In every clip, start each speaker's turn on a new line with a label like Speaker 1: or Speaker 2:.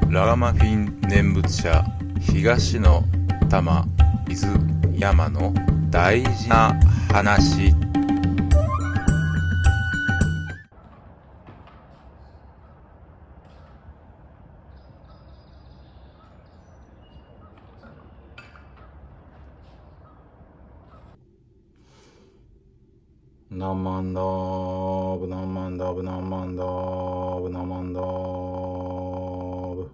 Speaker 1: ラガマフィン念仏者東の多摩伊豆山の大事な話。
Speaker 2: 何万ダーブ何万ダーブ何万ダーブ何万ダーブ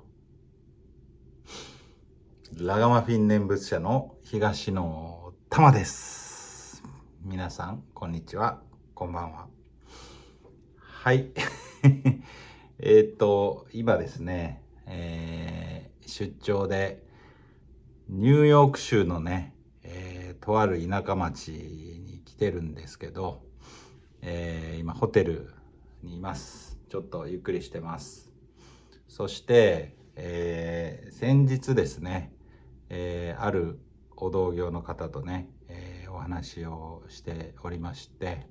Speaker 2: ラガマフィン念仏者の東野玉です。皆さんこんにちは、こんばんは。はい今ですね、出張でニューヨーク州のね、とある田舎町に来てるんですけど、今ホテルにいます。ちょっとゆっくりしてます。そして、先日ですね、あるお同業の方とね、お話をしておりまして、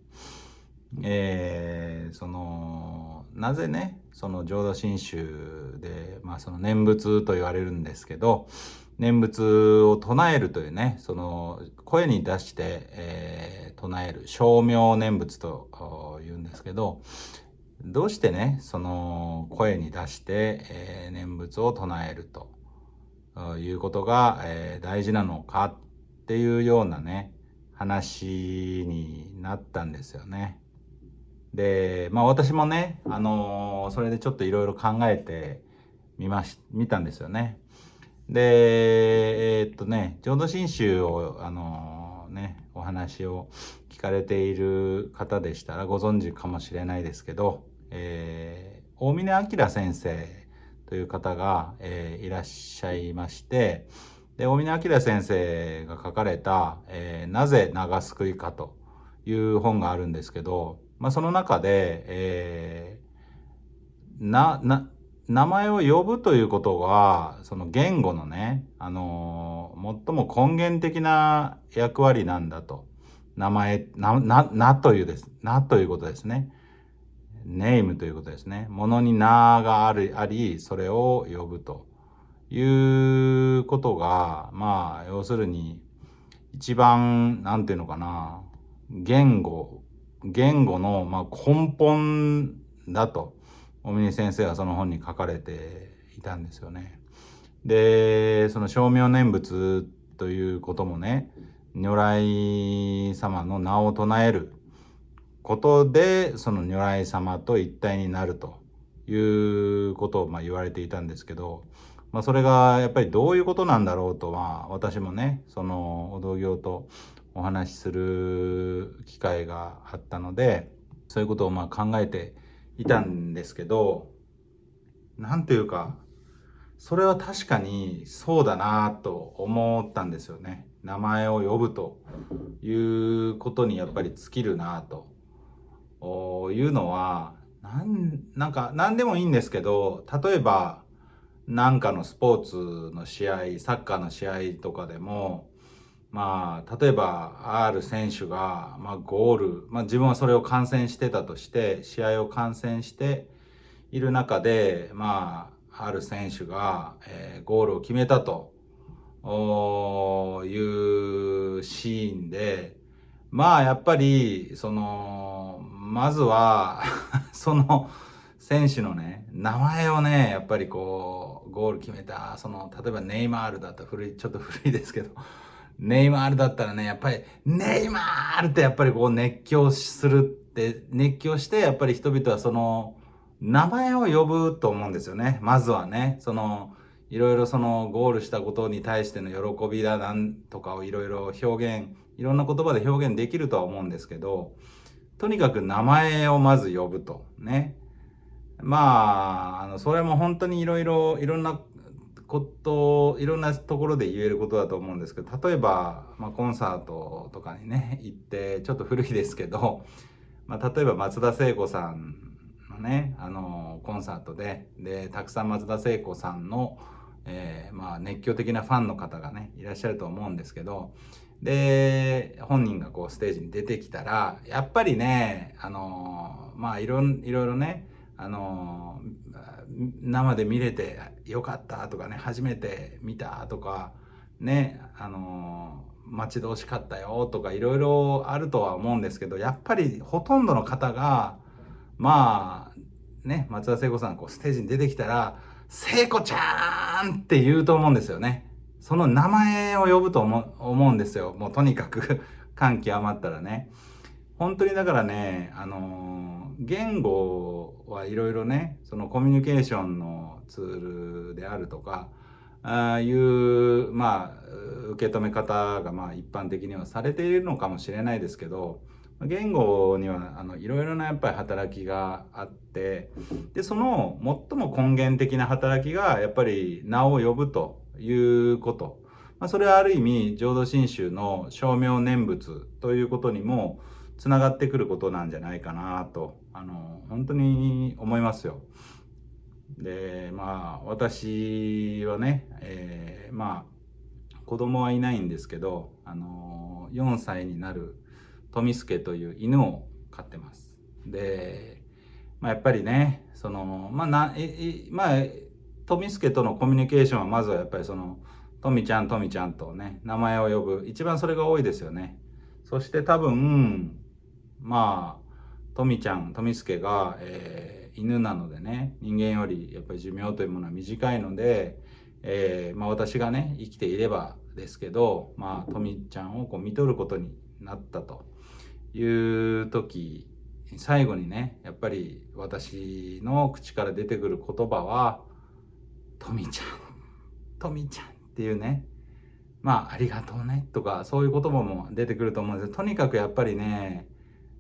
Speaker 2: なぜねその浄土真宗で、その念仏と言われるんですけど、念仏を唱えるというね、その声に出して、唱える称名念仏というんですけど、どうしてねその声に出して、念仏を唱えるということが、大事なのかっていうようなね話になったんですよね。で、私もね、それでちょっといろいろ考えてみたんですよね。で、浄土真宗をお話を聞かれている方でしたらご存知かもしれないですけど、大峯明先生という方が、いらっしゃいまして、で大峯明先生が書かれた、なぜ長救いかという本があるんですけど、その中で、名前を呼ぶということがその言語のね、最も根源的な役割なんだと。名前なということですね。ネームということですね。ものに名があり、それを呼ぶということが、要するに一番なんていうのかな、言語の根本だと大峯先生はその本に書かれていたんですよね。でその称名念仏ということもね、如来様の名を唱えることでその如来様と一体になるということを言われていたんですけど、それがやっぱりどういうことなんだろうと、私もねそのお同業とお話しする機会があったので、そういうことを考えていたんですけど、なんていうかそれは確かにそうだなと思ったんですよね。名前を呼ぶということにやっぱり尽きるなというのは、なんか何でもいいんですけど、例えば何かのスポーツの試合、サッカーの試合とかでも、例えばある選手が、ゴール、自分はそれを観戦してたとして、試合を観戦している中で、ある選手が、ゴールを決めたというシーンで、やっぱりまずはその選手のね名前をね、やっぱりゴール決めた例えばネイマールだったらちょっと古いですけど、ネイマールだったらね、やっぱりネイマールってやっぱり熱狂してやっぱり人々はその名前を呼ぶと思うんですよね。まずはねいろいろゴールしたことに対しての喜びだなんとかをいろんな言葉で表現できるとは思うんですけど、とにかく名前をまず呼ぶとね。それも本当にいろんなところで言えることだと思うんですけど、例えば、コンサートとかにね行って、ちょっと古いですけど、例えば松田聖子さんのねコンサートでたくさん松田聖子さんの、熱狂的なファンの方がねいらっしゃると思うんですけど、で本人がステージに出てきたら、やっぱりねいろいろね生で見れてよかったとかね、初めて見たとかね、待ち遠しかったよとかいろいろあるとは思うんですけど、やっぱりほとんどの方がまあね、松田聖子さんステージに出てきたら聖子ちゃんって言うと思うんですよね。その名前を呼ぶと思うんですよ。もうとにかく感極まったらね。本当にだからね、言語はいろいろね、そのコミュニケーションのツールであるとか、受け止め方が一般的にはされているのかもしれないですけど、言語にはいろいろなやっぱり働きがあって、でその最も根源的な働きがやっぱり名を呼ぶということ、それはある意味浄土真宗の称名念仏ということにもつながってくることなんじゃないかなと本当に思いますよ。で私はね、子供はいないんですけど、4歳になる富助という犬を飼ってます。で、やっぱりね富助とのコミュニケーションはまずはやっぱり富ちゃんとね名前を呼ぶ、一番それが多いですよね。そして多分富助が、犬なのでね、人間よりやっぱり寿命というものは短いので、私がね生きていればですけど、富ちゃんを見とることになったという時、最後にねやっぱり私の口から出てくる言葉は富ちゃんっていうね、ありがとうねとかそういう言葉も出てくると思うんですけど、とにかくやっぱりね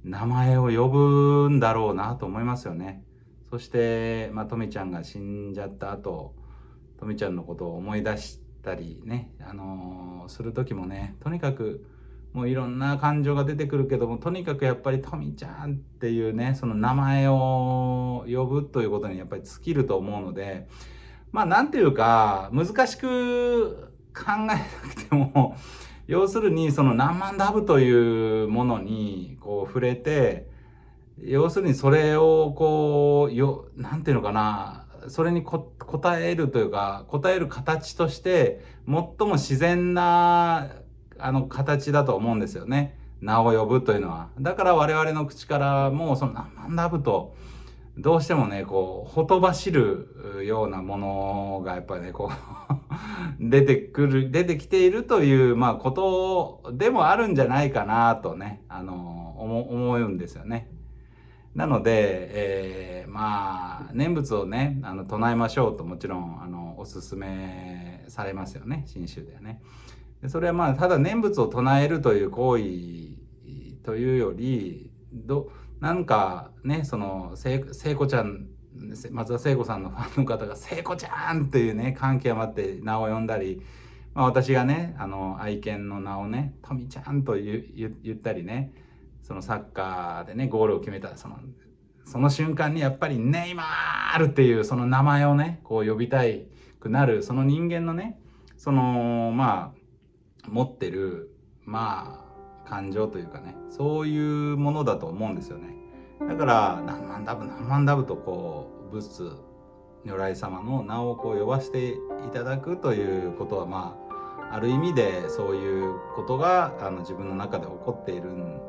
Speaker 2: 名前を呼ぶんだろうなと思いますよね。そして富ちゃんが死んじゃった後、富ちゃんのことを思い出したりね、する時もね、とにかくもういろんな感情が出てくるけども、とにかくやっぱり富ちゃんっていうね、その名前を呼ぶということにやっぱり尽きると思うので、なんていうか難しく考えなくても要するにその何万ダブというものに触れて、要するにそれをなんていうのかな、それに応えるというか、応える形として最も自然な形だと思うんですよね、名を呼ぶというのは。だから我々の口からもその何万ダブとどうしてもねほとばしるようなものがやっぱりね出てきているということでもあるんじゃないかなとね思うんですよね。なので、念仏をね唱えましょうともちろんおすすめされますよね、真宗ではね。でそれはただ念仏を唱えるという行為というよりなんかね、その聖子ちゃん、松田聖子さんのファンの方が聖子ちゃんというね感極まって名を呼んだり、私がね愛犬の名をね富ちゃんと言ったりね、そのサッカーでねゴールを決めたその瞬間にやっぱりネイマールっていうその名前をね呼びたいくなる、その人間のね持ってる感情というかね、そういうものだと思うんですよね。だから何万ダブと仏如来様の名を呼ばせていただくということはある意味でそういうことが自分の中で起こっているん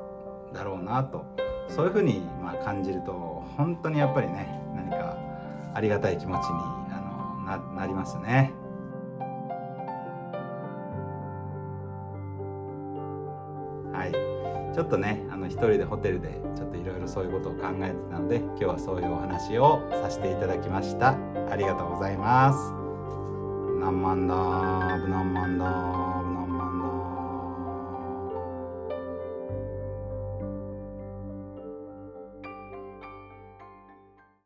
Speaker 2: だろうなと、そういうふうに感じると本当にやっぱりね何かありがたい気持ちになりますね。ちょっとね一人でホテルでちょっといろいろそういうことを考えてたので、今日はそういうお話をさせていただきました。ありがとうございます。何万だ